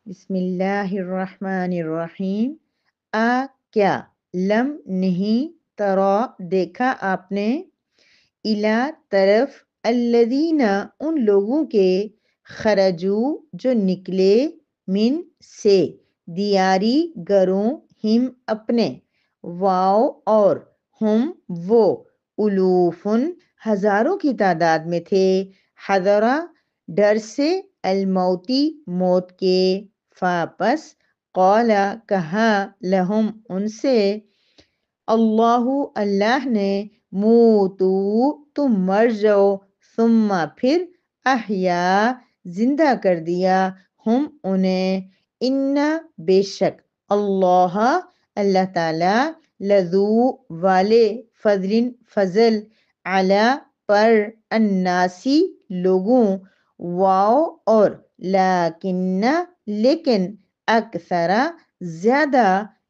بسم اللہ الرحمن الرحیم۔ کیا لم نہیں، ترا دیکھا آپ نے، الا طرف، الذین ان لوگوں کے، خرجو جو نکلے، من سے، دیاری گھروں، ہم اپنے، واو اور، ہم وہ، الوفن ہزاروں کی تعداد میں تھے، حضرا ڈر سے، الموتی موت کے، فاپس، قال کہا، لہم ان سے، اللہ اللہ نے، موتو تم مر جاؤ، ثم پھر، احیا زندہ کر دیا، ہم انہیں، ان بے شک، اللہ اللہ تعالی، لذو والے، فضل فضل، علی پر، الناسی لوگوں، واو اور، لیکن لیکن، اکثر زیادہ،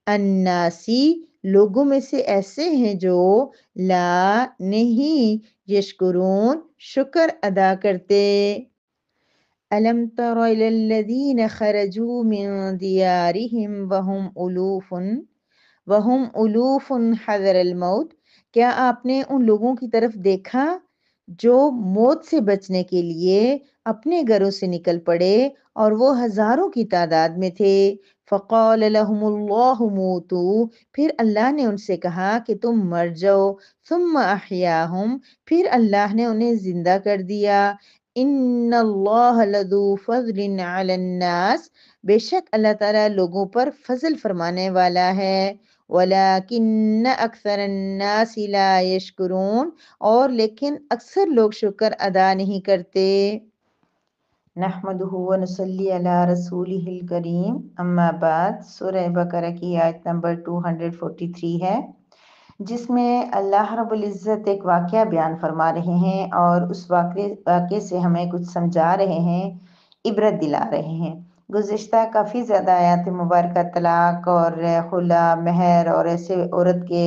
الناسی لوگوں میں سے ایسے ہیں جو، لا نہیں، یشکرون شکر ادا کرتے۔ أَلَمْ تَرَ إِلَى الَّذِينَ خَرَجُوا مِن دِيَارِهِمْ وَهُمْ أُلُوفٌ حَذَرَ الْمَوْتِ، کیا آپ نے ان لوگوں کی طرف دیکھا جو موت سے بچنے کے لیے اپنے گھروں سے نکل پڑے اور وہ ہزاروں کی تعداد میں تھے، فقال لهم اللہ موتوا، پھر اللہ نے ان سے کہا کہ تم مر جاؤ، ثم احیاہم، پھر اللہ نے انہیں زندہ کر دیا، ان اللہ لذو فضل علی الناس، بے شک اللہ تعالیٰ لوگوں پر فضل فرمانے والا ہے، ولیکن اکثر الناس لا یشکرون، اور لیکن اکثر لوگ شکر ادا نہیں کرتے۔ نحمدہ ونصلی علی رسولہ الکریم، اما بعد، سورہ بقرہ کی آیت نمبر 243 ہے، جس میں اللہ رب العزت ایک واقعہ بیان فرما رہے ہیں اور اس واقعے سے ہمیں کچھ سمجھا رہے ہیں، عبرت دلا رہے ہیں۔ گزشتہ کافی زیادہ آیات مبارکہ طلاق اور خلا، مہر اور ایسے عورت کے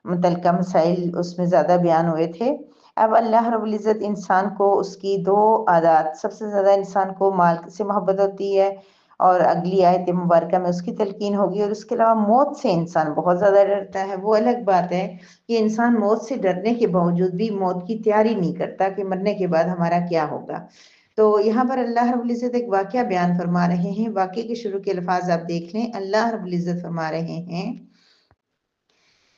متعلقہ مسائل اس میں زیادہ بیان ہوئے تھے۔ اب اللہ رب العزت انسان کو اس کی دو عادات، سب سے زیادہ انسان کو مال سے محبت ہوتی ہے، اور اگلی آیت مبارکہ میں اس کی تلقین ہوگی، اور اس کے علاوہ موت سے انسان بہت زیادہ ڈرتا ہے۔ وہ الگ بات ہے کہ انسان موت سے ڈرنے کے باوجود بھی موت کی تیاری نہیں کرتا کہ مرنے کے بعد ہمارا کیا ہوگا۔ تو یہاں پر اللہ رب العزت ایک واقعہ بیان فرما رہے ہیں، واقعے کے شروع کے الفاظ آپ دیکھ لیں، اللہ رب العزت فرما رہے ہیں،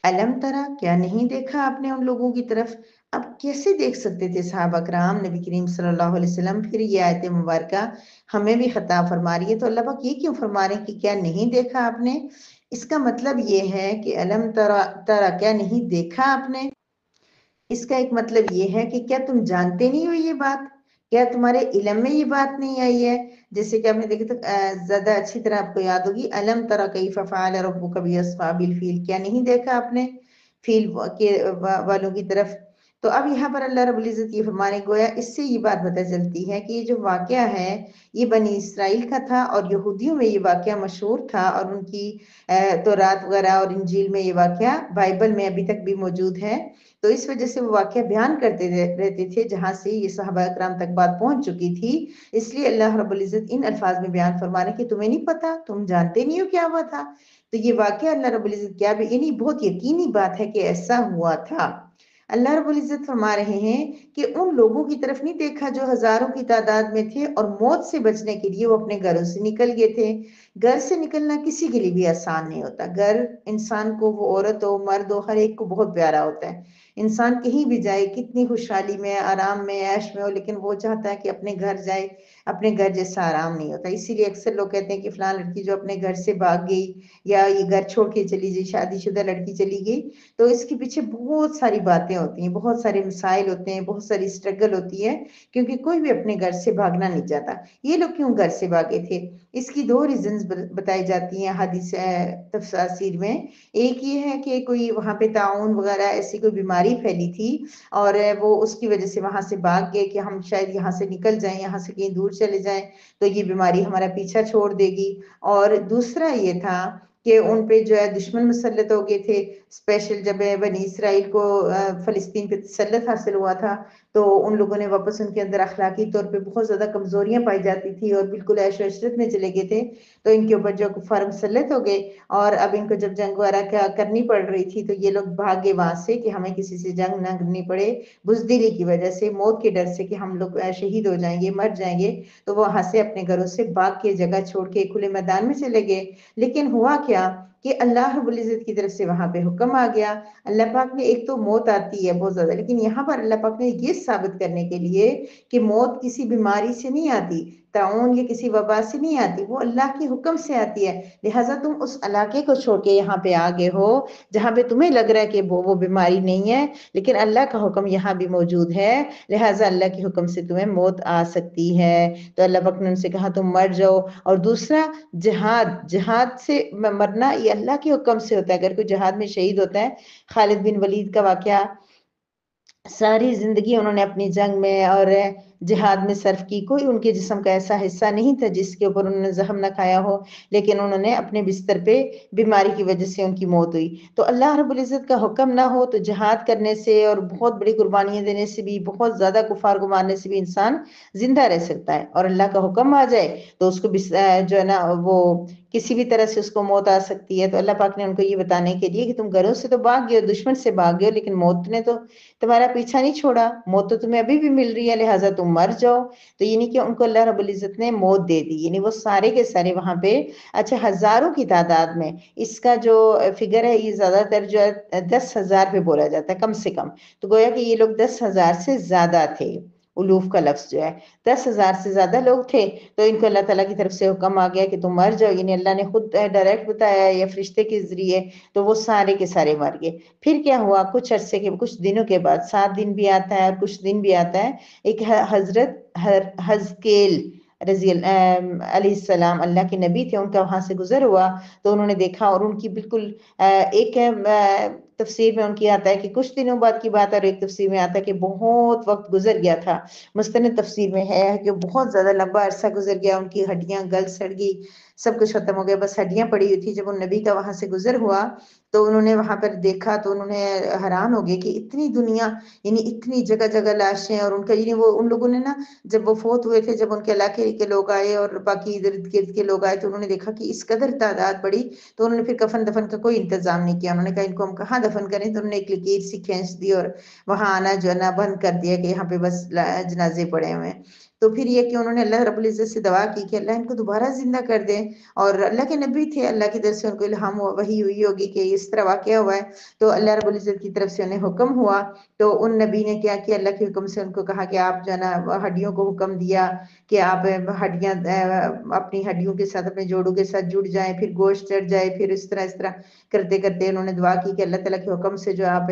علم ترا، کیا نہیں دیکھا آپ نے ان لوگوں کی طرف۔ اب کیسے دیکھ سکتے تھے صحابہ کرام، نبی کریم صلی اللہ علیہ وسلم؟ پھر یہ آیت مبارکہ ہمیں بھی خطاب فرما رہی ہے، تو اللہ پاک یہ کیوں فرما رہے ہیں کہ کیا نہیں دیکھا آپ نے؟ اس کا مطلب یہ ہے کہ علم ترا کیا نہیں دیکھا آپ نے، اس کا ایک مطلب یہ ہے کہ کیا تم جانتے نہیں ہو یہ بات، کیا تمہارے علم میں یہ بات نہیں آئی ہے؟ جیسے کہ آپ نے دیکھا تو زیادہ اچھی طرح آپ کو یاد ہوگی، علم ترا کیف فعل ربک باصحاب الفیل، کیا نہیں دیکھا آپ نے فیل کے والوں کی طرف؟ تو اب یہاں پر اللہ رب العزت یہ فرمانے گویا اس سے یہ بات پتہ چلتی ہے کہ یہ جو واقعہ ہے یہ بنی اسرائیل کا تھا، اور یہودیوں میں یہ واقعہ مشہور تھا، اور ان کی تورات وغیرہ اور انجیل میں یہ واقعہ بائبل میں ابھی تک بھی موجود ہے۔ تو اس وجہ سے وہ واقعہ بیان کرتے رہتے تھے، جہاں سے یہ صحابہ اکرام تک بات پہنچ چکی تھی، اس لیے اللہ رب العزت ان الفاظ میں بیان فرما رہے کہ تمہیں نہیں پتا، تم جانتے نہیں ہو کیا ہوا تھا۔ تو یہ واقعہ اللہ رب العزت کیا بھی، یعنی بہت یقینی بات ہے کہ ایسا ہوا تھا۔ اللہ رب العزت فرما رہے ہیں کہ ان لوگوں کی طرف نہیں دیکھا جو ہزاروں کی تعداد میں تھے اور موت سے بچنے کے لیے وہ اپنے گھروں سے نکل گئے تھے۔ گھر سے نکلنا کسی کے لیے بھی آسان نہیں ہوتا، گھر انسان کو، وہ عورت ہو مرد ہو، ہر ایک کو بہت پیارا ہوتا ہے۔ انسان کہیں بھی جائے، کتنی خوشحالی میں، آرام میں، عیش میں ہو، لیکن وہ چاہتا ہے کہ اپنے گھر جائے، اپنے گھر جیسا آرام نہیں ہوتا۔ اسی لیے اکثر لوگ کہتے ہیں کہ فلاں لڑکی جو اپنے گھر سے بھاگ گئی، یا یہ گھر چھوڑ کے چلی گئی، شادی شدہ لڑکی چلی گئی، تو اس کے پیچھے بہت ساری باتیں ہوتی ہیں، بہت سارے مسائل ہوتے ہیں، بہت ساری اسٹرگل ہوتی ہے، کیونکہ کوئی بھی اپنے گھر سے بھاگنا نہیں چاہتا۔ یہ لوگ کیوں گھر سے بھاگے تھے؟ اس کی دو ریزنز بتائی جاتی ہیں حدیث تفسیر میں۔ ایک یہ ہے کہ کوئی وہاں پہ طاعون وغیرہ ایسی کوئی بیماری پھیلی تھی، اور وہ اس کی وجہ سے وہاں سے بھاگ گئے کہ ہم شاید یہاں سے نکل جائیں، یہاں سے کہیں دور چلے جائیں تو یہ بیماری ہمارا پیچھا چھوڑ دے گی۔ اور دوسرا یہ تھا کہ ان پہ جو ہے دشمن مسلط ہو گئے تھے، اسپیشل جب بنی اسرائیل کو فلسطین پہ تسلط حاصل ہوا تھا تو ان لوگوں نے واپس ان کے اندر اخلاقی طور پہ بہت زیادہ کمزوریاں پائی جاتی تھی اور بالکل عیش و عشرت میں چلے گئے تھے، تو ان کے اوپر جو کفار مسلط ہو گئے اور اب ان کو جب جنگ وغیرہ کرنی پڑ رہی تھی تو یہ لوگ بھاگے وہاں سے کہ ہمیں کسی سے جنگ نہ کرنی پڑے، بزدلی کی وجہ سے، موت کے ڈر سے کہ ہم لوگ شہید ہو جائیں گے، مر جائیں گے، تو وہ وہاں سے اپنے گھروں سے بھاگ کے جگہ چھوڑ کے کھلے میدان میں چلے گئے۔ لیکن ہوا کیا کہ اللہ رب العزت کی طرف سے وہاں پہ حکم آ گیا۔ اللہ پاک نے، ایک تو موت آتی ہے بہت زیادہ، لیکن یہاں پر اللہ پاک نے یہ ثابت کرنے کے لیے کہ موت کسی بیماری سے نہیں آتی، طاعون یا کسی وبا سے نہیں آتی، وہ اللہ کے حکم سے آتی ہے، لہٰذا تم اس علاقے کو چھوڑ کے یہاں پہ آ گئے ہو جہاں پہ تمہیں لگ رہا ہے کہ وہ بیماری نہیں ہے، لیکن اللہ کا حکم یہاں بھی موجود ہے، لہٰذا اللہ کے حکم سے تمہیں موت آ سکتی ہے۔ تو اللہ پاک نے ان سے کہا تم مر جاؤ۔ اور دوسرا، جہاد سے مرنا یہ اللہ کے حکم سے ہوتا ہے۔ اگر کوئی جہاد میں شہید ہوتا ہے، خالد بن ولید کا واقعہ، ساری زندگی انہوں نے اپنی جنگ میں اور جہاد میں صرف کی، کوئی ان کے جسم کا ایسا حصہ نہیں تھا جس کے اوپر انہوں نے زخم نہ کھایا ہو، لیکن انہوں نے اپنے بستر پہ بیماری کی وجہ سے ان کی موت ہوئی۔ تو اللہ رب العزت کا حکم نہ ہو تو جہاد کرنے سے اور بہت بڑی قربانیاں دینے سے بھی، بہت زیادہ کفار کو مارنے سے بھی انسان زندہ رہ سکتا ہے، اور اللہ کا حکم آ جائے تو اس کو جو ہے نا وہ کسی بھی طرح سے اس کو موت آ سکتی ہے۔ تو اللہ پاک نے ان کو یہ بتانے کے لیے کہ تم گھروں سے تو بھاگ گئے ہو، دشمن سے بھاگ گئے ہو، لیکن موت نے تو تمہارا پیچھا نہیں چھوڑا، موت تو تمہیں ابھی بھی مل رہی ہے، لہٰذا تم مر جاؤ۔ تو یعنی کہ ان کو اللہ رب العزت نے موت دے دی، یعنی وہ سارے کے سارے وہاں پہ، اچھا ہزاروں کی تعداد میں، اس کا جو فگر ہے یہ زیادہ تر جو ہے 10,000 پہ بولا جاتا ہے کم سے کم، تو گویا کہ یہ لوگ 10,000 سے زیادہ تھے، الوف کا لفظ جو ہے 10,000 سے زیادہ لوگ تھے۔ تو ان کو اللہ تعالیٰ کی طرف سے حکم آ گیا کہ تم مر جاؤ، یعنی اللہ نے خود ڈائریکٹ بتایا یا فرشتے کے ذریعے، تو وہ سارے کے سارے مر گئے۔ پھر کیا ہوا، کچھ عرصے کے، کچھ دنوں کے بعد، 7 دن بھی آتا ہے اور کچھ دن بھی آتا ہے، ایک حضرت حزقیل علیہ السلام، اللہ کے نبی تھے، ان کا وہاں سے گزر ہوا، تو انہوں نے دیکھا، اور ان کی بالکل ایک تفسیر میں ان کی آتا ہے کہ کچھ دنوں بعد کی بات ہے، اور ایک تفسیر میں آتا ہے کہ بہت وقت گزر گیا تھا۔ مستند تفسیر میں ہے کہ بہت زیادہ لمبا عرصہ گزر گیا، ان کی ہڈیاں گل سڑ گئی، سب کچھ ختم ہو گیا، بس ہڈیاں پڑی ہوئی تھی۔ جب ان نبی کا وہاں سے گزر ہوا تو انہوں نے وہاں پر دیکھا تو انہوں نے حیران ہو گئے کہ اتنی دنیا، یعنی اتنی جگہ جگہ لاشیں، اور ان کا یعنی وہ ان لوگوں نے نا، جب وہ فوت ہوئے تھے، جب ان کے علاقے کے لوگ آئے اور باقی ارد گرد کے لوگ آئے تو انہوں نے دیکھا کہ اس قدر تعداد بڑی، تو انہوں نے پھر کفن دفن کا کوئی انتظام نہیں کیا، انہوں نے کہا ان کو ہم کہاں دفن کریں، تو انہوں نے ایک لکیر سی کھینچ دی اور وہاں آنا جو ہے نا بند کر دیا کہ یہاں پہ بس جنازے پڑے ہوئے ہیں۔ تو پھر یہ کہ انہوں نے اللہ رب العزت سے دعا کی کہ اللہ ان کو دوبارہ زندہ کر دے، اور اللہ کے نبی تھے، اللہ کی طرف سے ان کو الہام وحی ہوئی ہوگی کہ اس طرح واقعہ ہوا ہے، تو اللہ رب العزت کی طرف سے انہیں حکم ہوا، تو ان نبی نے کیا کیا، اللہ کے حکم سے ان کو کہا کہ آپ جو ہے نا ہڈیوں کو حکم دیا کہ آپ ہڈیاں اپنی ہڈیوں کے ساتھ اپنے جوڑوں کے ساتھ جڑ جائیں، پھر گوشت چڑھ جائے، پھر اس طرح کرتے کرتے انہوں نے دعا کی کہ اللہ تعالیٰ کے حکم سے جو آپ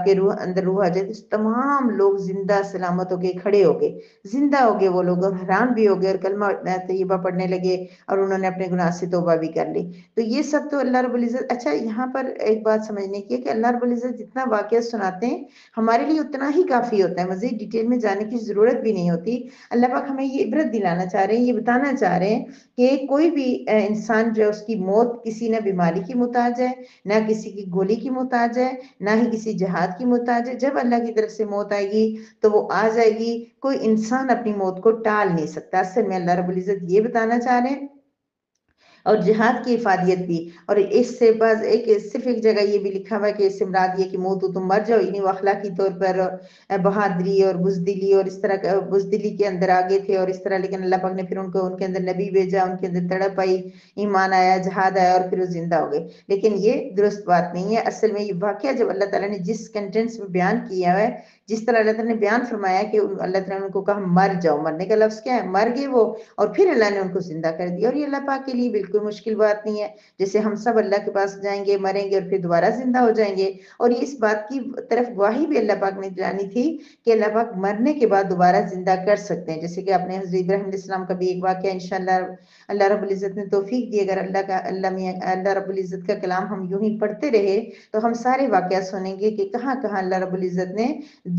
کے روح اندر روح آ جائے، تو تمام لوگ زندہ سلامت ہو گئے، کھڑے ہو گئے، زندہ ہو گئے وہ لوگ، اور حیران بھی ہو گئے، اور کلمہ طیبہ پڑھنے لگے، اور انہوں نے اپنے گناہ سے توبہ بھی کر لی۔ تو یہ سب تو اللہ رب العزت، اچھا یہاں پر ایک بات سمجھنے کی ہے کہ اللہ رب العزت جتنا واقعہ سناتے ہیں ہمارے لیے اتنا ہی کافی ہوتا ہے، مزید ڈیٹیل میں جانے کی ضرورت بھی نہیں ہوتی۔ اللہ پاک ہمیں یہ عبرت دلانا چاہ رہے ہیں، یہ بتانا چاہ رہے ہیں کہ کوئی بھی انسان جو اس کی موت کسی نہ بیماری کی محتاج ہے، نہ کسی کی گولی کی محتاج ہے، نہ ہی کسی جہاد کی محتاج ہے، جب اللہ کی طرف سے موت آئے گی تو وہ آ جائے گی، کوئی انسان اپنی موت کو ٹال نہیں سکتا۔ اصل میں اللہ رب العزت یہ بتانا چاہ رہے ہیں، اور جہاد کی افادیت بھی، اور اس سے بعض صرف ایک جگہ یہ بھی لکھا ہوا ہے کہ اس سے مراد یہ کہ موت تم مر جاؤ، یعنی وہ اخلاقی طور پر بہادری اور بزدلی اور اس طرح بزدلی کے اندر آگے تھے اور اس طرح، لیکن اللہ پاک نے پھر ان کو ان کے اندر نبی بھیجا، ان کے اندر تڑپ آئی، ایمان آیا، جہاد آیا، اور پھر وہ زندہ ہو گئے۔ لیکن یہ درست بات نہیں ہے، اصل میں یہ واقعہ جب اللہ تعالیٰ نے جس کنٹینٹس میں بیان کیا ہے، جس طرح اللہ تعالیٰ نے بیان فرمایا کہ اللہ تعالیٰ نے ان کو کہا مر جاؤ، مرنے کا لفظ کیا ہے، مر گئے وہ، اور پھر اللہ نے ان کو زندہ کر دیا، اور یہ اللہ پاک کے لیے بالکل مشکل بات نہیں ہے، جیسے ہم سب اللہ کے پاس جائیں گے، مریں گے اور پھر دوبارہ زندہ ہو جائیں گے، اور اس بات کی طرف گواہی بھی اللہ پاک نے جانی تھی کہ اللہ پاک مرنے کے بعد دوبارہ زندہ کر سکتے ہیں، جیسے کہ آپ نے حضرت ابراہیم علیہ السلام کا بھی ایک واقعہ انشاءاللہ اللہ رب العزت نے توفیق دی، اگر اللہ رب العزت کا کلام ہم یوں ہی پڑھتے رہے تو ہم سارے واقعات سنیں گے کہ کہاں کہاں اللہ رب العزت نے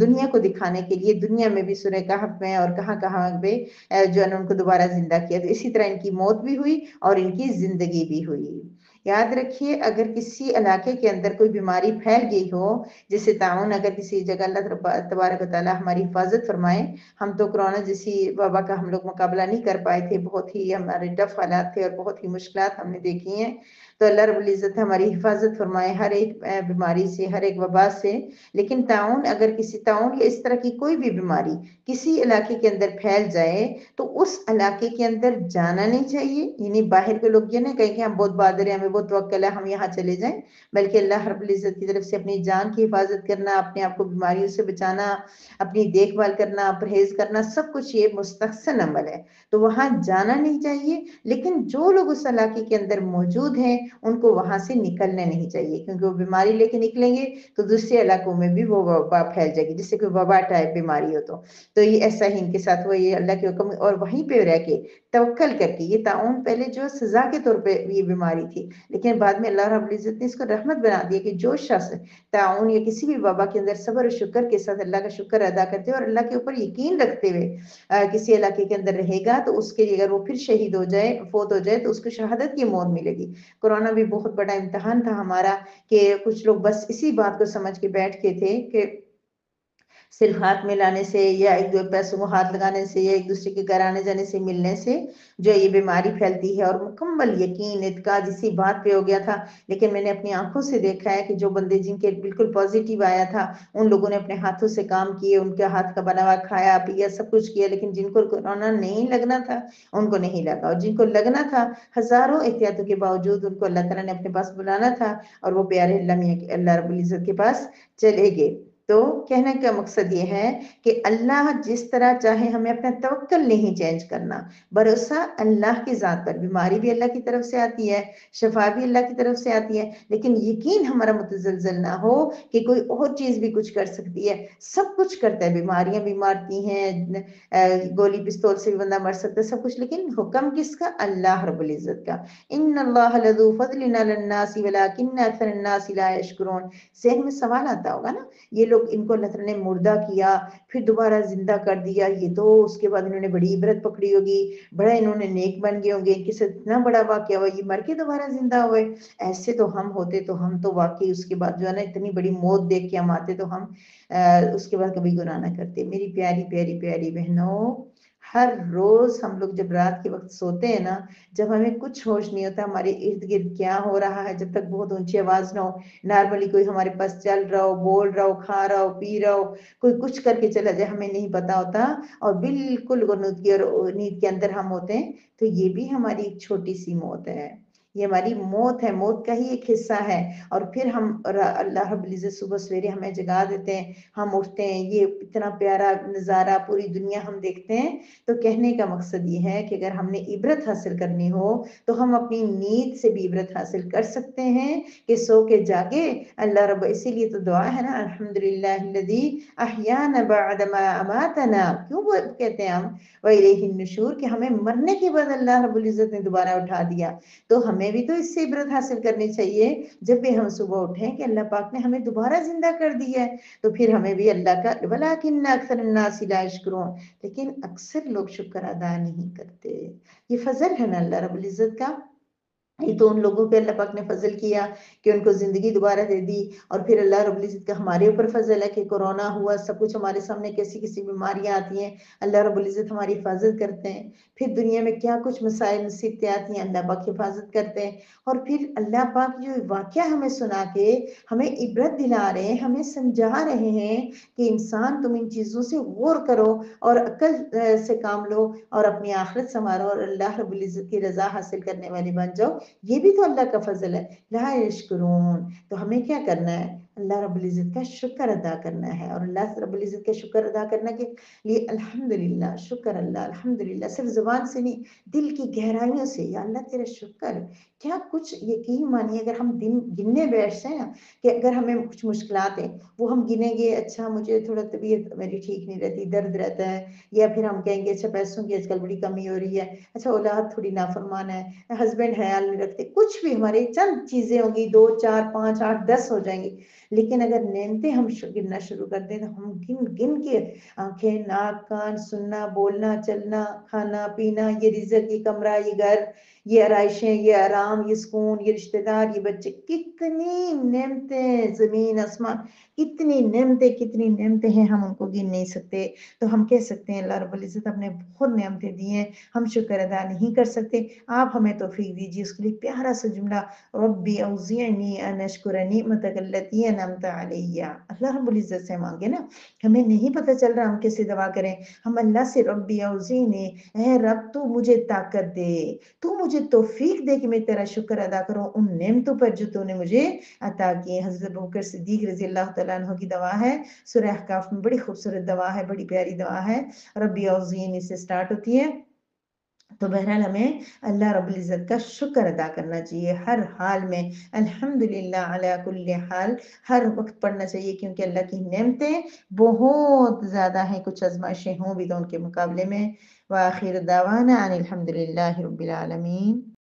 دنیا کو دکھانے کے لیے، دنیا میں بھی سورہ کہف میں، اور کہاں کہاں پہ جو ہے ان کو دوبارہ زندہ کیا، تو اسی طرح ان کی موت بھی ہوئی اور ان کی زندگی بھی ہوئی۔ یاد رکھیے اگر کسی علاقے کے اندر کوئی بیماری پھیل گئی ہو، جیسے تعاون، اگر کسی جگہ اللہ تبارک و تعالیٰ ہماری حفاظت فرمائے، ہم تو کورونا جیسی وبا کا ہم لوگ مقابلہ نہیں کر پائے تھے، بہت ہی ہمارے ٹف حالات تھے اور بہت ہی مشکلات ہم نے دیکھی ہیں، تو اللہ رب العزت ہماری حفاظت فرمائے ہر ایک بیماری سے، ہر ایک وبا سے۔ لیکن تعاون، اگر کسی تعاون یا اس طرح کی کوئی بھی بیماری کسی علاقے کے اندر پھیل جائے تو اس علاقے کے اندر جانا نہیں چاہیے، یعنی باہر کے لوگ یہ نہ کہیں کہ ہم بہت بہادر ہیں، ہمیں بہت توکل ہے، ہم یہاں چلے جائیں، بلکہ اللہ رب العزت کی طرف سے اپنی جان کی حفاظت کرنا، اپنے آپ کو بیماریوں سے بچانا، اپنی دیکھ بھال کرنا، پرہیز کرنا، سب کچھ یہ مستحسن عمل ہے، تو وہاں جانا نہیں چاہیے۔ لیکن جو لوگ اس علاقے کے اندر موجود ہیں ان کو وہاں سے نکلنا نہیں چاہیے، کیونکہ وہ بیماری لے کے نکلیں گے تو دوسرے علاقوں میں بھی وہ وبا پھیل جائے گی، جس سے کوئی وبا ٹائپ بیماری ہو تو یہ ایسا ہی ان کے ساتھ ہوا، یہ اللہ کے حکم اور وہیں پہ رہ کے توکل کر کے، یہ تعاون پہلے جو سزا کے طور پہ یہ بیماری تھی، لیکن بعد میں اللہ رب العزت نے اس کو رحمت بنا دیا کہ جو شخص تعاون یا کسی بھی وبا کے اندر صبر و شکر کے ساتھ اللہ کا شکر ادا کرتے ہوئے اور اللہ کے اوپر یقین رکھتے ہوئے کسی علاقے کے اندر رہے گا تو اس کے لیے اگر وہ پھر شہید ہو جائے، فوت ہو جائے، تو اس کو شہادت کی موت ملے گی۔ کورونا بھی بہت بڑا امتحان تھا ہمارا، کہ کچھ لوگ بس اسی بات کو سمجھ کے بیٹھ کے تھے کہ صرف ہاتھ ملانے سے یا ایک دو پیسوں کو ہاتھ لگانے سے یا ایک دوسرے کے گھر آنے جانے سے ملنے سے جو یہ بیماری پھیلتی ہے، اور مکمل یقین اعتقاد اسی بات پہ ہو گیا تھا۔ لیکن میں نے اپنی آنکھوں سے دیکھا ہے کہ جو بندے جن کے بالکل پازیٹیو آیا تھا ان لوگوں نے اپنے ہاتھوں سے کام کیے، ان کے ہاتھ کا بنا ہوا کھایا پیا سب کچھ کیا، لیکن جن کو کورونا نہیں لگنا تھا ان کو نہیں لگا، اور جن کو لگنا تھا ہزاروں احتیاطوں کے باوجود ان کو اللہ تعالیٰ نے اپنے پاس بلانا تھا، اور وہ پیارے اللہ رب العزت کے پاس چلے گئے۔ تو کہنے کا مقصد یہ ہے کہ اللہ جس طرح چاہے ہمیں اپنا توکل نہیں چینج کرنا، بھروسہ اللہ کی ذات پر، بیماری بھی اللہ کی طرف سے آتی ہے، شفا بھی اللہ کی طرف سے آتی ہے، لیکن یقین ہمارا متزلزل نہ ہو کہ کوئی اور چیز بھی کچھ کر سکتی ہے، سب کچھ کرتا ہے، بیماریاں بھی مارتی ہیں، گولی پستول سے بھی بندہ مر سکتا ہے، سب کچھ، لیکن حکم کس کا؟ اللہ رب العزت کا۔ ان اللہ لذو فضل علی الناس ولکن اکثر الناس لا یشکرون۔ ذہن میں سوال آتا ہوگا نا، یہ لوگ ان کو اللہ تعالیٰ نے مردہ کیا پھر دوبارہ زندہ کر دیا، یہ تو اس کے بعد انہوں نے بڑی عبرت پکڑی ہوگی، بڑا انہوں نے نیک بن گئے ہوں گے، ان کے ساتھ اتنا بڑا واقعہ ہوا، یہ مر کے دوبارہ زندہ ہوئے، ایسے تو ہم ہوتے تو ہم تو واقعی اس کے بعد جو ہے نا اتنی بڑی موت دیکھ کے ہم آتے تو ہم اس کے بعد کبھی گناہ نہ کرتے۔ میری پیاری پیاری پیاری بہنوں، ہر روز ہم لوگ جب رات کے وقت سوتے ہیں نا، جب ہمیں کچھ ہوش نہیں ہوتا ہمارے ارد گرد کیا ہو رہا ہے، جب تک بہت اونچی آواز نہ ہو، نارملی کوئی ہمارے پاس چل رہا ہو، بول رہا ہو، کھا رہا ہو، پی رہا ہو، کوئی کچھ کر کے چلا جائے، ہمیں نہیں پتا ہوتا، اور بالکل غنودگی اور نیند کے اندر ہم ہوتے ہیں، تو یہ بھی ہماری ایک چھوٹی سی موت ہے، یہ ہماری موت ہے، موت کا ہی ایک حصہ ہے، اور پھر ہم اللہ رب العزت صبح سویرے ہمیں جگا دیتے ہیں، ہم اٹھتے ہیں، یہ اتنا پیارا نظارہ پوری دنیا ہم دیکھتے ہیں۔ تو کہنے کا مقصد یہ ہے کہ اگر ہم نے عبرت حاصل کرنی ہو تو ہم اپنی نیند سے بھی عبرت حاصل کر سکتے ہیں کہ سو کے جاگے اللہ رب، اسی لیے تو دعا ہے نا، الحمدللہ الذی احیانا بعد ما اماتنا، کیوں وہ کہتے ہیں ہم وإلیہ النشور، کہ ہمیں مرنے کے بعد اللہ رب العزت نے دوبارہ اٹھا دیا، تو ہمیں بھی تو اس سے عبرت حاصل کرنی چاہیے جب بھی ہم صبح اٹھیں کہ اللہ پاک نے ہمیں دوبارہ زندہ کر دیا ہے، تو پھر ہمیں بھی اللہ کا ولکن اکثر الناس لا یشکرون، لیکن اکثر لوگ شکر ادا نہیں کرتے۔ یہ فضل ہے نا اللہ رب العزت کا، یہ تو ان لوگوں پہ اللہ پاک نے فضل کیا کہ ان کو زندگی دوبارہ دے دی، اور پھر اللہ رب العزت کا ہمارے اوپر فضل ہے کہ کورونا ہوا، سب کچھ ہمارے سامنے کیسی کیسی بیماریاں آتی ہیں، اللہ رب العزت ہماری حفاظت کرتے ہیں، پھر دنیا میں کیا کچھ مسائل مصیبتیں آتی ہیں، اللہ پاک حفاظت کرتے ہیں، اور پھر اللہ پاک جو واقعہ ہمیں سنا کے ہمیں عبرت دلا رہے ہیں، ہمیں سمجھا رہے ہیں کہ انسان تم ان چیزوں سے غور کرو اور عقل سے کام لو اور اپنی آخرت سنوارو اور اللہ رب العزت کی رضا حاصل کرنے والے بن جاؤ، یہ بھی تو اللہ کا فضل ہے۔ لا یشکرون، تو ہمیں کیا کرنا ہے؟ اللہ رب العزت کا شکر ادا کرنا ہے، اور اللہ رب العزت کا شکر ادا کرنے کے لیے الحمدللہ، شکر اللہ، الحمدللہ، صرف زبان سے نہیں، دل کی گہرائیوں سے، یا اللہ تیرا شکر، کیا کچھ یقین مانیے اگر ہم دن گننے بیٹھ جائیں نا کہ اگر ہمیں کچھ مشکلات ہیں وہ ہم گنیں گے، اچھا مجھے تھوڑا طبیعت میری ٹھیک نہیں رہتی، درد رہتا ہے، یا پھر ہم کہیں گے اچھا پیسوں کی آج کل بڑی کمی ہو رہی ہے، اچھا اولاد تھوڑی نافرمان ہے، ہسبینڈ خیال نہیں رکھتے، کچھ بھی ہمارے چند چیزیں ہوں گی، 2 4 5 8 10 ہو جائیں گی، لیکن اگر نعمتیں ہم گننا شروع کر دیں تو ہم گن گن کے آنکھیں، ناک، کان، سننا، بولنا، چلنا، کھانا پینا، یہ رزق، یہ کمرہ، یہ گھر، یہ آرائشیں، یہ آرام، یہ سکون، یہ رشتہ دار، یہ بچے، کتنی نعمتیں، زمین آسمان، کتنی نعمتیں ہیں، ہم ان کو گن نہیں سکتے۔ تو ہم کہہ سکتے ہیں اللہ رب العزت اپنے بہت نعمتیں دی ہیں، ہم شکر ادا نہیں کر سکتے، آپ ہمیں توفیق دیجیے۔ اس کے لیے پیارا سا جملہ، ربی اوزعنی ان اشکر نعمتک التی انعمت علی۔ اللہ رب العزت سے مانگے نا، ہمیں نہیں پتہ چل رہا ہم کیسے دعا کریں، ہم اللہ سے ربی اوزعنی، اے رب تو مجھے طاقت دے، تو مجھے توفیق دے کہ میں تیرا شکر ادا کروں ان نعمتوں پر جو تو نے مجھے عطا کی۔ حضرت ابوبکر صدیق رضی اللہ تعالیٰ عنہ کی دعا ہے، سورہ احقاف میں بڑی خوبصورت دعا ہے، بڑی پیاری دعا ہے، ربی اوزعنی سے سٹارٹ ہوتی ہے۔ تو بہرحال ہمیں اللہ رب العزت کا شکر ادا کرنا چاہیے ہر حال میں، الحمدللہ علی کل حال، ہر وقت پڑھنا چاہیے، کیونکہ اللہ کی نعمتیں بہت زیادہ ہیں، کچھ آزمائشیں ہوں بھی تو ان کے مقابلے میں۔ وآخر دعوانا ان الحمدللہ رب العالمین۔